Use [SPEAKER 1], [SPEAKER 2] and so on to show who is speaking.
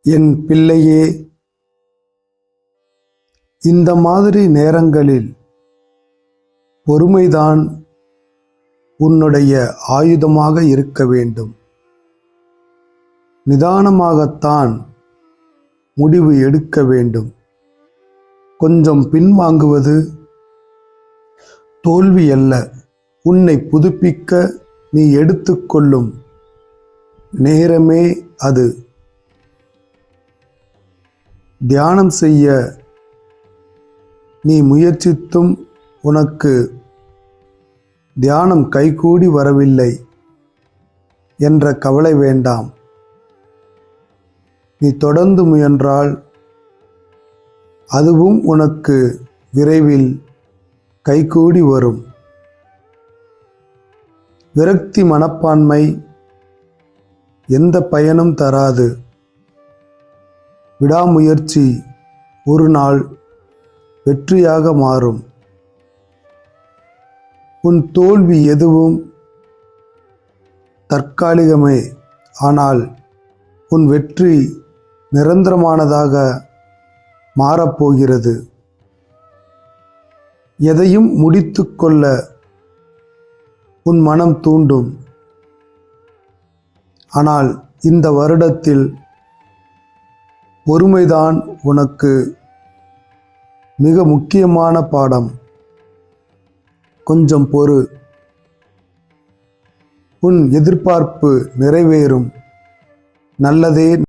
[SPEAKER 1] என் பிள்ளையே, இந்த மாதிரி நேரங்களில் பொறுமைதான் உன்னுடைய ஆயுதமாக இருக்க வேண்டும். நிதானமாகத்தான் முடிவு எடுக்க வேண்டும். கொஞ்சம் பின்வாங்குவது தோல்வி அல்ல, உன்னை புதுப்பிக்க நீ எடுத்துக்கொள்ளும் நேரமே அது. தியானம் செய்ய நீ முயற்சித்தும் உனக்கு தியானம் கைகூடி வரவில்லை என்ற கவலை வேண்டாம். நீ தொடர்ந்து முயன்றால் அதுவும் உனக்கு விரைவில் கைகூடி வரும். விரக்தி மனப்பான்மை எந்த பயனும் தராது. விடாமுயற்சி ஒரு நாள் வெற்றியாக மாறும். உன் தோல்வி எதுவும் தற்காலிகமே, ஆனால் உன் வெற்றி நிரந்தரமானதாக மாறப்போகிறது. எதையும் முடித்து கொள்ள உன் மனம் தூண்டும். ஆனால் இந்த வருடத்தில் பொறுமைதான் உனக்கு மிக முக்கியமான பாடம். கொஞ்சம் பொறு, உன் எதிர்பார்ப்பு நிறைவேறும். நல்லதே